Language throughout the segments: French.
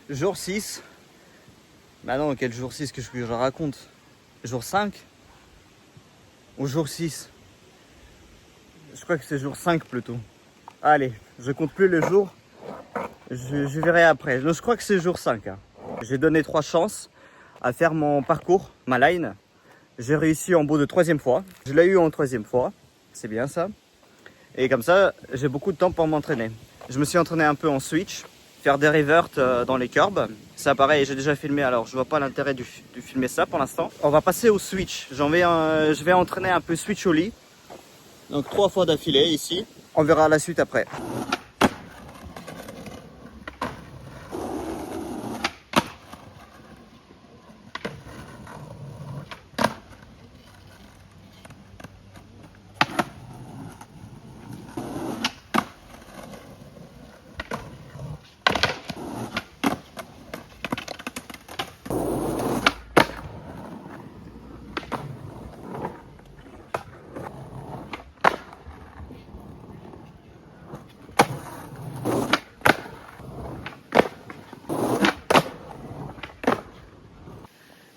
Jour 6. Bah non, quel jour 6 que je raconte? Jour 5 ou jour 6? Je crois que c'est jour 5 plutôt. Allez, je compte plus les jours. Je verrai après. Je crois que c'est jour 5. Hein. J'ai donné 3 chances à faire mon parcours, ma line. J'ai réussi en bout de 3e fois. Je l'ai eu en 3e fois. C'est bien ça. Et comme ça, j'ai beaucoup de temps pour m'entraîner. Je me suis entraîné un peu en switch, faire des reverts dans les curbs. Ça pareil, j'ai déjà filmé, alors je vois pas l'intérêt de filmer ça pour l'instant. On va passer au switch. Je vais entraîner un peu switch au lit. Donc 3 fois d'affilée ici. On verra la suite après.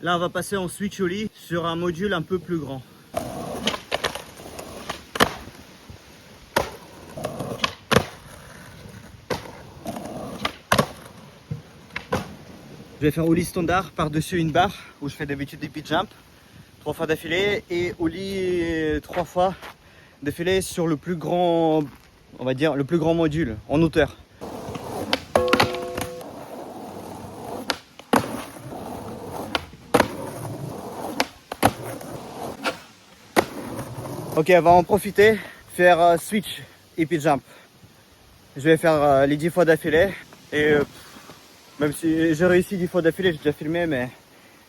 Là, on va passer en switch au lit sur un module un peu plus grand. Je vais faire au lit standard par-dessus une barre où je fais d'habitude des pitch jump 3 fois d'affilée et au lit 3 fois d'affilée sur le plus grand, on va dire le plus grand module en hauteur. Ok, on va en profiter, faire switch et pitch jump. Je vais faire les 10 fois d'affilée et même si j'ai réussi 10 fois d'affilée, j'ai déjà filmé, mais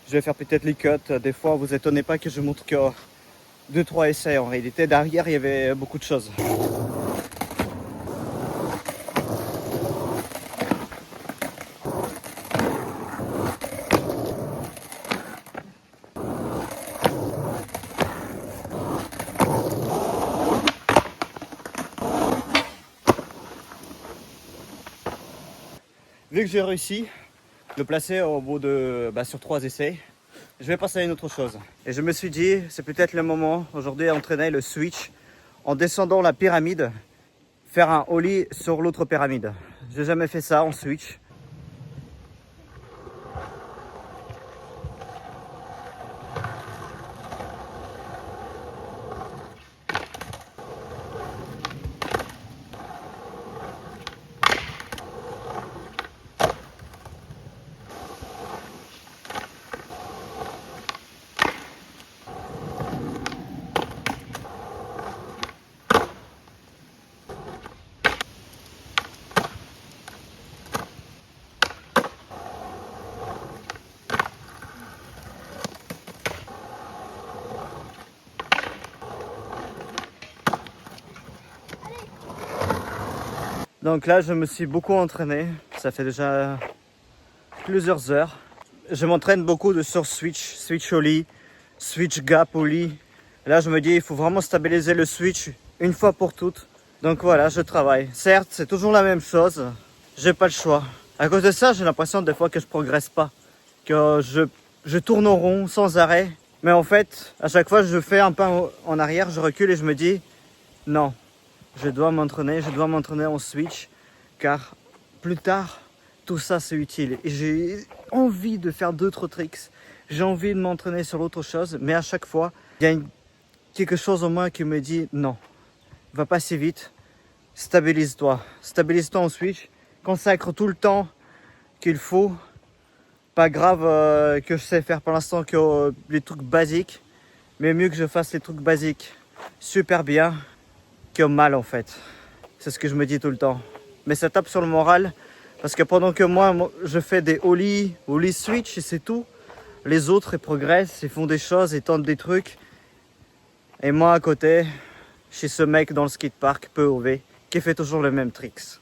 je vais faire peut-être les cuts. Des fois, vous étonnez pas que je montre que 2-3 essais. En réalité, derrière, il y avait beaucoup de choses. Vu que j'ai réussi de placer au bout de sur 3 essais, je vais passer à une autre chose. Et je me suis dit, c'est peut-être le moment aujourd'hui d'entraîner le switch en descendant la pyramide, faire un ollie sur l'autre pyramide. J'ai jamais fait ça en switch. Donc là, je me suis beaucoup entraîné. Ça fait déjà plusieurs heures. Je m'entraîne beaucoup sur switch, switch au lit, switch gap au lit. Là, je me dis, il faut vraiment stabiliser le switch une fois pour toutes. Donc voilà, je travaille. Certes, c'est toujours la même chose. J'ai pas le choix. À cause de ça, j'ai l'impression des fois que je progresse pas. Que je tourne en rond sans arrêt. Mais en fait, à chaque fois, je fais un pas en arrière, je recule et je me dis, non, je dois m'entraîner en switch. Car plus tard, tout ça c'est utile. Et j'ai envie de faire d'autres tricks. J'ai envie de m'entraîner sur l'autre chose. Mais à chaque fois, il y a quelque chose en moi qui me dit, non, va pas si vite. Stabilise-toi. Stabilise-toi en switch. Consacre tout le temps qu'il faut. Pas grave que je sais faire pour l'instant que les trucs basiques. Mais mieux que je fasse les trucs basiques super bien que mal en fait. C'est ce que je me dis tout le temps. Mais ça tape sur le moral. Parce que pendant que moi je fais des ollie switch et c'est tout. Les autres ils progressent, ils font des choses, ils tentent des trucs. Et moi à côté, chez ce mec dans le skatepark peu OV qui fait toujours les mêmes tricks.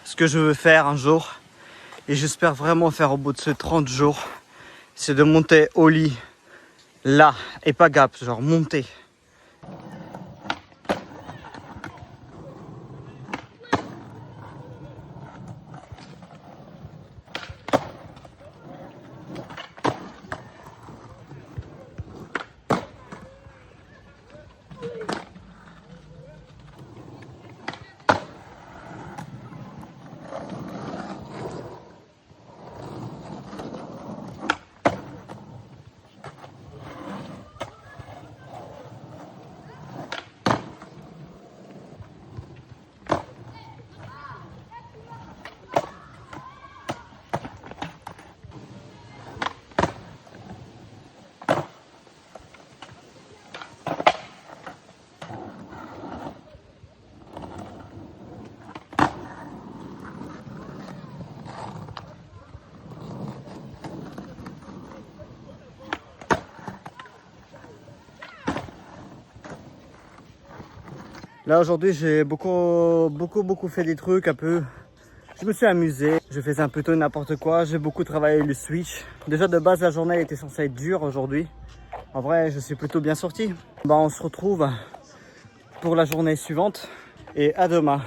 ce que je veux faire un jour. Et j'espère vraiment faire au bout de ces 30 jours. C'est de monter au lit là et pas gap, genre monter. Là aujourd'hui j'ai beaucoup fait des trucs un peu. Je me suis amusé, je faisais un peu tout n'importe quoi, j'ai beaucoup travaillé le switch. Déjà de base la journée était censée être dure aujourd'hui. En vrai je suis plutôt bien sorti. On se retrouve pour la journée suivante et à demain.